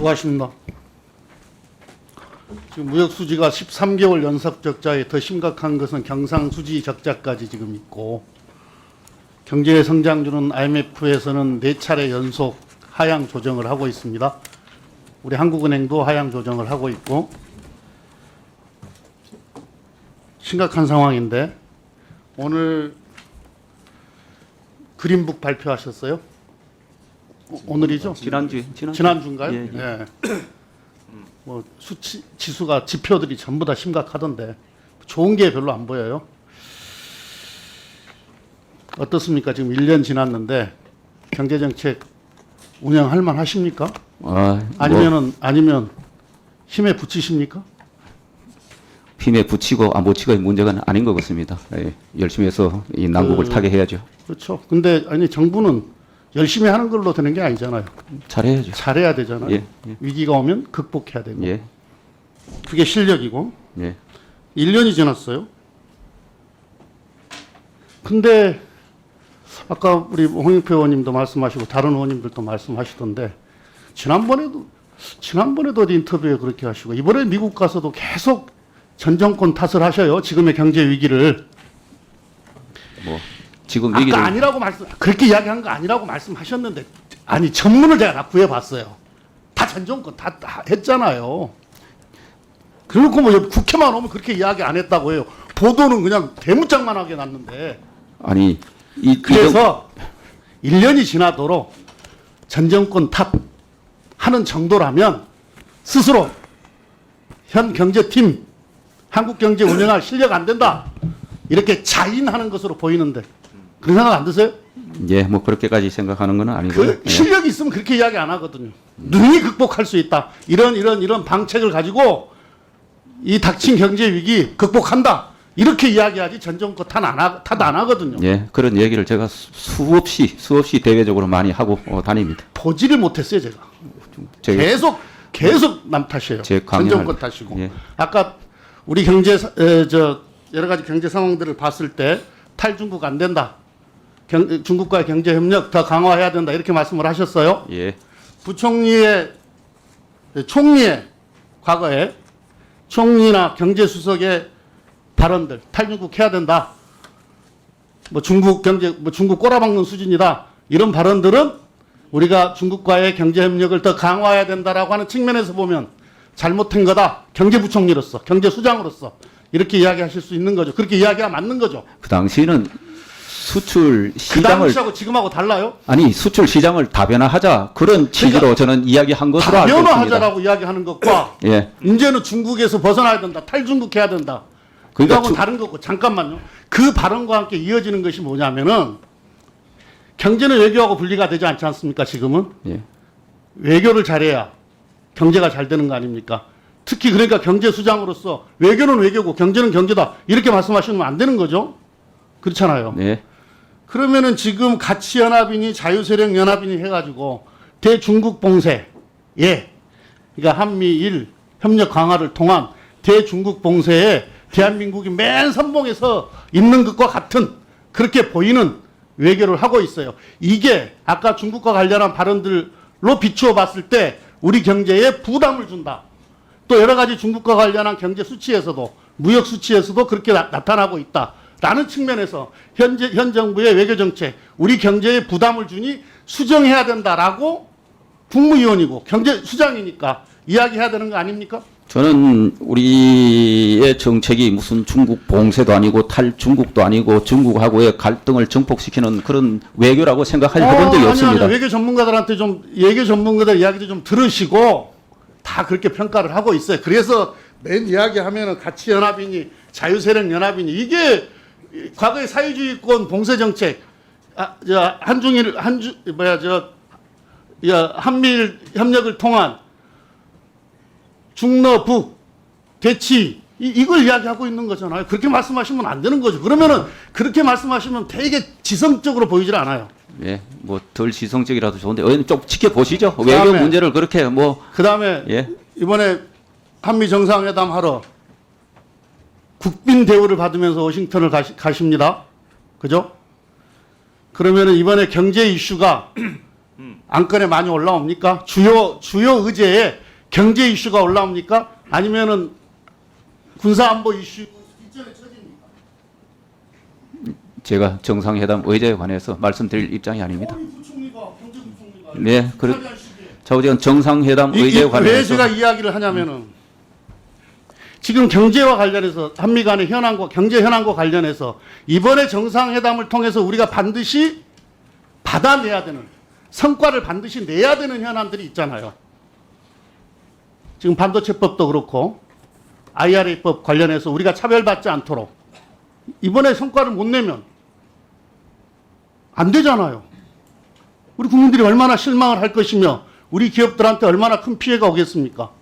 수고하십니다. 지금 무역 수지가 13개월 연속 적자에 더 심각한 것은 경상수지 적자까지 지금 있고, 경제 성장률은 IMF에서는 4차례 연속 하향 조정을 하고 있습니다. 우리 한국은행도 하향 조정을 하고 있고 심각한 상황인데, 오늘 그린북 발표하셨어요? 오늘이죠? 지난주인가요? 예, 예. 예. 뭐 수치 지수가 지표들이 전부 다 심각하던데 좋은 게 별로 안 보여요. 어떻습니까? 지금 1년 지났는데 경제 정책 운영할 만 하십니까? 아니면 힘에 부치십니까? 힘에 붙이고 안 붙이고의 문제가 아닌 것 같습니다. 예, 열심히 해서 이 난국을 타게 해야죠. 그렇죠. 근데 아니 정부는 열심히 하는 걸로 되는 게 아니잖아요. 잘해야죠. 잘해야 되잖아요. 예, 예. 위기가 오면 극복해야 되고. 예, 그게 실력이고. 예. 1년이 1년이 지났어요. 근데 아까 우리 홍영표 의원님도 말씀하시고 다른 의원님들도 말씀하시던데 지난번에도 어디 인터뷰에 그렇게 하시고 이번에 미국 가서도 계속 전 정권 탓을 하셔요. 지금의 경제 위기를. 뭐 지금 아까 위기를 아니라고 그렇게 이야기한 거 아니라고 말씀하셨는데, 아니 전문을 제가 다 구해봤어요. 다 전 정권 다 했잖아요. 그렇고 뭐 국회만 오면 그렇게 이야기 안 했다고 해요. 보도는 그냥 대문짝만하게 났는데. 아니 그래서 1년이 지나도록 전 정권 탓하는 정도라면 스스로 현 경제팀 한국 경제 운영할 실력 안 된다 이렇게 자인하는 것으로 보이는데 그런 생각 안 드세요? 예, 뭐 그렇게까지 생각하는 건 아니고요. 그 실력이 있으면 그렇게 이야기 안 하거든요. 능히 극복할 수 있다. 이런 방책을 가지고 이 닥친 경제 위기 극복한다. 이렇게 이야기하지 전 정권 탓 안 하거든요. 예, 그런 얘기를 제가 수없이 대외적으로 많이 하고 다닙니다. 보지를 못했어요, 제가. 계속 남 탓이에요. 전 정권 탓이고. 예. 아까 우리 여러 가지 경제 상황들을 봤을 때 탈중국 안 된다. 중국과의 경제 협력 더 강화해야 된다. 이렇게 말씀을 하셨어요. 예. 총리의 과거에 총리나 경제수석의 발언들 탈중국 해야 된다. 중국 꼬라박는 수준이다. 이런 발언들은 우리가 중국과의 경제 협력을 더 강화해야 된다라고 하는 측면에서 보면 잘못한 거다. 경제부총리로서, 경제수장으로서 이렇게 이야기하실 수 있는 거죠. 그렇게 이야기가 맞는 거죠. 그 당시는 수출 그 시장을 당시하고 지금하고 달라요? 아니 수출 시장을 다변화하자 그런 취지로 저는 이야기한 것으로 알고 있습니다. 다변화하자라고 이야기하는 것과 예. 이제는 중국에서 벗어나야 된다. 탈중국해야 된다. 그러니까 그거하고는 다른 거고. 잠깐만요. 그 발언과 함께 이어지는 것이 뭐냐면은 경제는 외교하고 분리가 되지 않지 않습니까? 지금은 예. 외교를 잘해야 경제가 잘 되는 거 아닙니까? 특히 그러니까 경제수장으로서 외교는 외교고 경제는 경제다 이렇게 말씀하시면 안 되는 거죠. 그렇잖아요. 예. 그러면은 지금 가치연합이니 자유세력연합이니 해가지고 대중국 봉쇄, 그러니까 한미일 협력 강화를 통한 대중국 봉쇄에 대한민국이 맨 선봉에서 있는 것과 같은 그렇게 보이는 외교를 하고 있어요. 이게 아까 중국과 관련한 발언들로 비추어 봤을 때 우리 경제에 부담을 준다. 또 여러 가지 중국과 관련한 경제 수치에서도 무역 수치에서도 그렇게 나타나고 있다. 라는 측면에서 현 정부의 외교 정책, 우리 경제에 부담을 주니 수정해야 된다라고 국무위원이고 경제수장이니까 이야기해야 되는 거 아닙니까? 저는 우리의 정책이 무슨 중국 봉쇄도 아니고 탈중국도 아니고 중국하고의 갈등을 증폭시키는 그런 외교라고 해본 적이 없습니다. 외교 전문가들한테 외교 전문가들 이야기도 좀 들으시고 다 그렇게 평가를 하고 있어요. 그래서 맨 이야기하면은 가치연합이니 자유세력연합이니 이게 과거의 사회주의권 봉쇄 정책, 한미일 협력을 통한 중러북 대치 이걸 이야기하고 있는 거잖아요. 그렇게 말씀하시면 안 되는 거죠. 그러면은 그렇게 말씀하시면 되게 지성적으로 보이질 않아요. 예, 뭐 덜 지성적이라도 좋은데 의원님 좀 지켜보시죠. 외교 문제를 그렇게 그다음에 예. 이번에 한미 정상회담 하러 국빈 대우를 받으면서 워싱턴을 가십니다. 그죠? 그러면은 이번에 경제 이슈가 안건에 많이 올라옵니까? 주요 의제에 경제 이슈가 올라옵니까? 아니면은 군사안보 이슈 뒷전에 쳐집니까? 제가 정상회담 의제에 관해서 말씀드릴 입장이 아닙니다. 부총리가 경제부총리가 네, 하는 시기에 저는 정상회담 의제에 왜 관해서 제가 이야기를 하냐면은 지금 경제와 관련해서 한미 간의 현안과 경제 현안과 관련해서 이번에 정상회담을 통해서 우리가 반드시 받아내야 되는 성과를 반드시 내야 되는 현안들이 있잖아요. 지금 반도체법도 그렇고 IRA법 관련해서 우리가 차별받지 않도록 이번에 성과를 못 내면 안 되잖아요. 우리 국민들이 얼마나 실망을 할 것이며 우리 기업들한테 얼마나 큰 피해가 오겠습니까?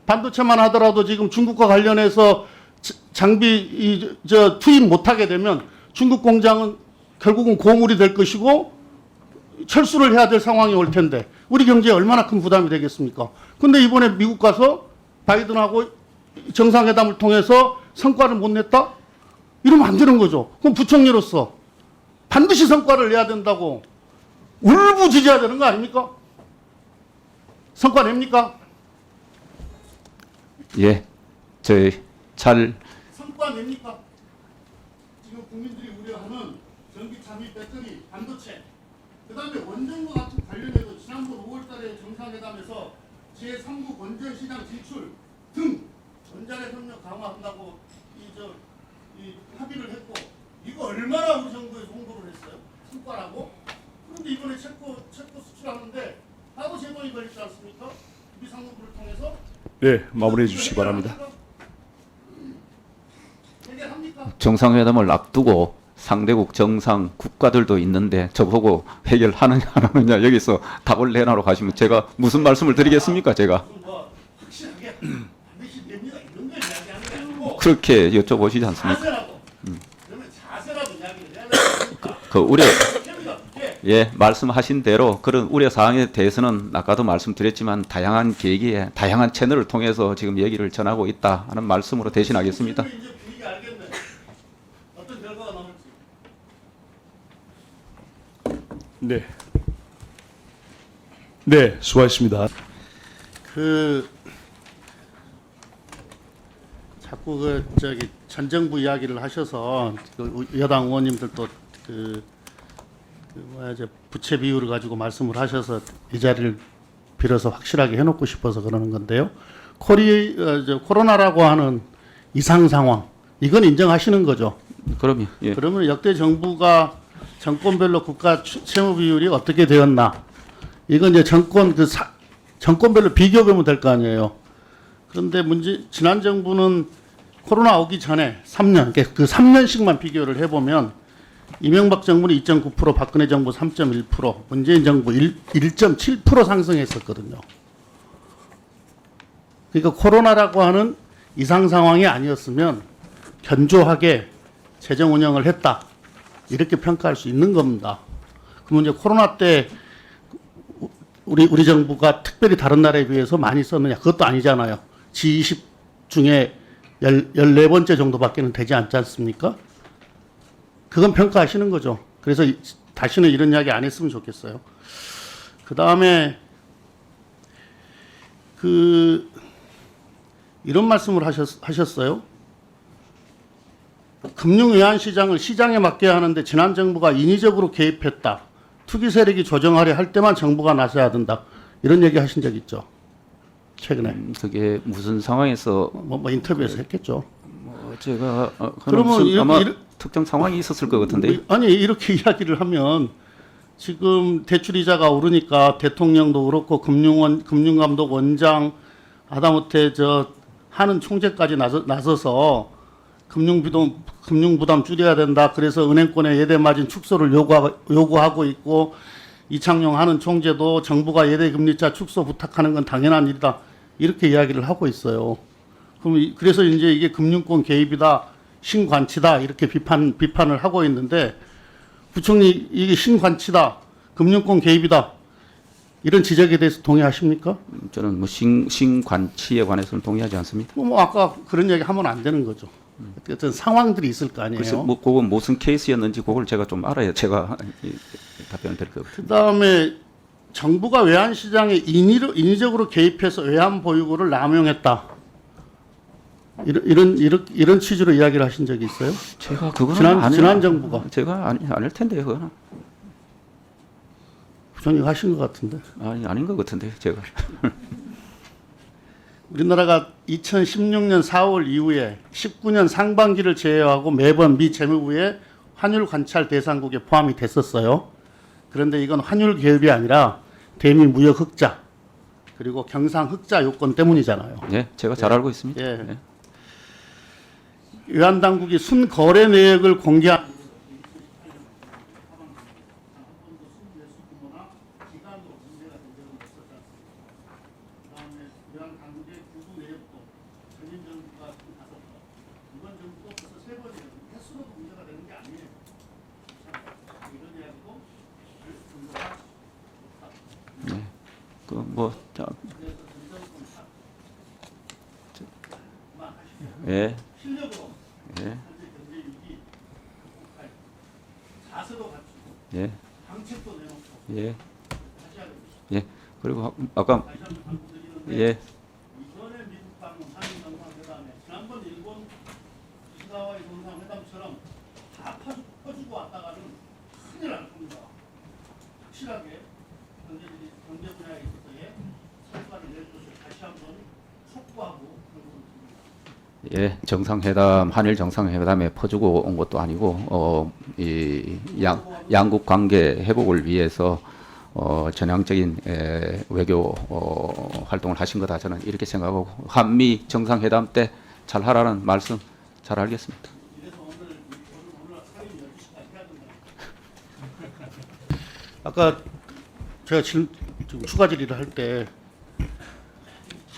반도체만 하더라도 지금 중국과 관련해서 장비 투입 못하게 되면 중국 공장은 결국은 고물이 될 것이고 철수를 해야 될 상황이 올 텐데 우리 경제에 얼마나 큰 부담이 되겠습니까? 근데 이번에 미국 가서 바이든하고 정상회담을 통해서 성과를 못 냈다? 이러면 안 되는 거죠. 그럼 부총리로서 반드시 성과를 내야 된다고 울부짖어야 되는 거 아닙니까? 성과 냅니까? 예, 잘 성과 냅니까? 지금 국민들이 우려하는 전기 잠입 배터리, 반도체, 그다음에 원전과 같은 관련해서 지난번 5월달에 정상회담에서 제3국 원전 시장 진출 등 원자력 협력 강화한다고 이 합의를 했고 이거 얼마나 우리 정부에 홍보를 했어요? 성과라고? 그런데 이번에 체코 수출하는데 나도 제동이 걸리지 않습니까? 미상공부를 통해서. 네, 마무리해 주시기 바랍니다. 정상회담을 앞두고 상대국 정상 국가들도 있는데 저보고 해결하느냐 안 하느냐 여기서 답을 내놔로 가시면 제가 무슨 말씀을 드리겠습니까? 제가 그렇게 여쭤보시지 않습니까? 그 우려 예 말씀하신 대로 그런 우려 사항에 대해서는 아까도 말씀드렸지만 다양한 계기에 다양한 채널을 통해서 지금 얘기를 전하고 있다 하는 말씀으로 대신하겠습니다. 네. 네, 수고하셨습니다. 자꾸 전 정부 이야기를 하셔서 여당 의원님들도 부채 비율을 가지고 말씀을 하셔서 이 자리를 빌어서 확실하게 해놓고 싶어서 그러는 건데요. 코로나라고 하는 이상 상황 이건 인정하시는 거죠? 그럼요. 예. 그러면 역대 정부가 정권별로 국가 채무 비율이 어떻게 되었나? 이건 이제 정권별로 비교해 보면 될 거 아니에요. 그런데 지난 정부는 코로나 오기 전에 3년, 그 3년씩만 비교를 해보면 이명박 정부는 2.9%, 박근혜 정부 3.1%, 문재인 정부 1.7% 상승했었거든요. 그러니까 코로나라고 하는 이상 상황이 아니었으면 견조하게 재정 운영을 했다. 이렇게 평가할 수 있는 겁니다. 그러면 이제 코로나 때 우리 정부가 특별히 다른 나라에 비해서 많이 썼느냐? 그것도 아니잖아요. G20 중에 14번째 정도밖에는 되지 않지 않습니까? 그건 평가하시는 거죠. 그래서 다시는 이런 이야기 안 했으면 좋겠어요. 그 다음에 이런 말씀을 하셨어요. 금융외환시장을 시장에 맡겨야 하는데 지난 정부가 인위적으로 개입했다. 투기 세력이 조정하려 할 때만 정부가 나서야 된다. 이런 얘기 하신 적 있죠. 최근에. 그게 무슨 상황에서 뭐 인터뷰에서 했겠죠. 제가 그러면 아마 특정 상황이 있었을 것 같은데. 아니 이렇게 이야기를 하면 지금 대출이자가 오르니까 대통령도 그렇고 금융감독 원장 하다못해 하는 총재까지 나서서 금융부담 줄여야 된다. 그래서 은행권의 예대마진 축소를 요구하고 있고 이창용 하는 총재도 정부가 예대금리자 축소 부탁하는 건 당연한 일이다. 이렇게 이야기를 하고 있어요. 그래서 이제 이게 금융권 개입이다, 신관치다 이렇게 비판을 하고 있는데 부총리 이게 신관치다, 금융권 개입이다 이런 지적에 대해서 동의하십니까? 저는 뭐 신관치에 관해서는 동의하지 않습니다. 뭐 아까 그런 얘기 하면 안 되는 거죠. 어떤 상황들이 있을 거 아니에요. 그래서 뭐 그건 무슨 케이스였는지 그걸 제가 좀 알아야 제가 답변을 드릴 것 같아요. 그다음에 정부가 외환시장에 인위적으로 개입해서 외환 보유고를 남용했다. 이런 취지로 이야기를 하신 적이 있어요? 제가 그거는 지난 정부가 제가 아닐 텐데요, 그거는. 부총리가 하신 것 같은데. 아닌 것 같은데 제가. 우리나라가 2016년 4월 이후에 19년 상반기를 제외하고 매번 미 재무부의 환율 관찰 대상국에 포함이 됐었어요. 그런데 이건 환율 개입이 아니라 대미 무역 흑자 그리고 경상 흑자 요건 때문이잖아요. 예, 제가 잘 알고 있습니다. 예. 예. 외환 당국이 순거래 내역을 공개한 예. 실력으로 예. 현재 경제 위기 극복할 자세도 갖추고 예. 정책도 내놓고 예. 다시 하겠습니다. 예. 그리고 아까 다시 한번 강조드리는데 예. 이번에 미국 방문 한일 정상회담에 지난번 일본 기시다와의 정상회담처럼 다 퍼주고 왔다가는 큰일 날 겁니다. 확실하게 경제 분야에 있어서의 성과를 낼 것을 다시 한번 촉구하고 예, 정상회담, 한일 정상회담에 퍼주고 온 것도 아니고, 이 양국 관계 회복을 위해서 전향적인 외교 활동을 하신 거다 저는 이렇게 생각하고 한미 정상회담 때 잘 하라는 말씀 잘 알겠습니다. 아까 제가 지금 추가 질의를 할 때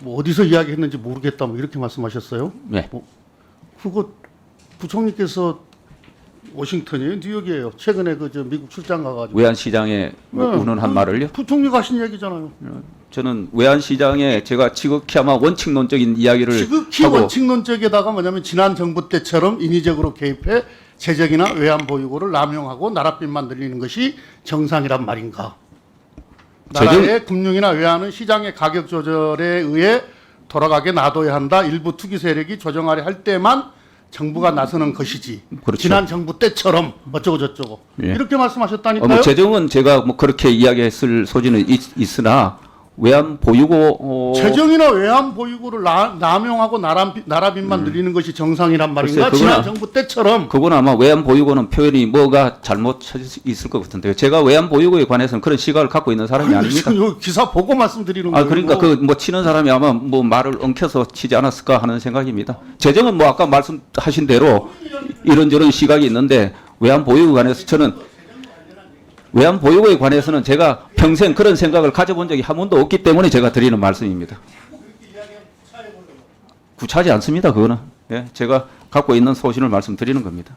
뭐 어디서 이야기했는지 모르겠다 뭐 이렇게 말씀하셨어요. 네. 그거 부총리께서 워싱턴이에요, 뉴욕이에요. 최근에 그 저 미국 출장 가가지고 외환시장에 운운한 말을요? 부총리가 하신 얘기잖아요. 저는 외환시장에 제가 지극히 아마 원칙론적인 이야기를 지극히 하고 원칙론적에다가 뭐냐면 지난 정부 때처럼 인위적으로 개입해 재정이나 외환 보유고를 남용하고 나랏빚만 늘리는 것이 정상이란 말인가? 나라의 금융이나 외환은 시장의 가격 조절에 의해 돌아가게 놔둬야 한다. 일부 투기 세력이 조정하려 할 때만 정부가 나서는 것이지. 그렇죠. 지난 정부 때처럼 어쩌고 저쩌고 예. 이렇게 말씀하셨다니까요. 뭐 재정은 제가 뭐 그렇게 이야기했을 소지는 있으나 외환 보유고 재정이나 외환 보유고를 남용하고 나라빚만 늘리는 것이 정상이란 말인가? 글쎄, 지난 정부 때처럼 그건 아마 외환 보유고는 표현이 뭐가 잘못 있을 것 같은데요. 제가 외환 보유고에 관해서는 그런 시각을 갖고 있는 사람이 아닙니다. 지금 요 기사 보고 말씀드리는 거예요. 그러니까 그 뭐 치는 사람이 아마 뭐 말을 엉켜서 치지 않았을까 하는 생각입니다. 재정은 뭐 아까 말씀하신 대로 이런저런 시각이 있는데 외환 보유고에 관해서 저는 외환 보유고에 관해서는 제가 평생 그런 생각을 가져본 적이 한 번도 없기 때문에 제가 드리는 말씀입니다. 구차하지 않습니다. 그거는. 예, 제가 갖고 있는 소신을 말씀드리는 겁니다.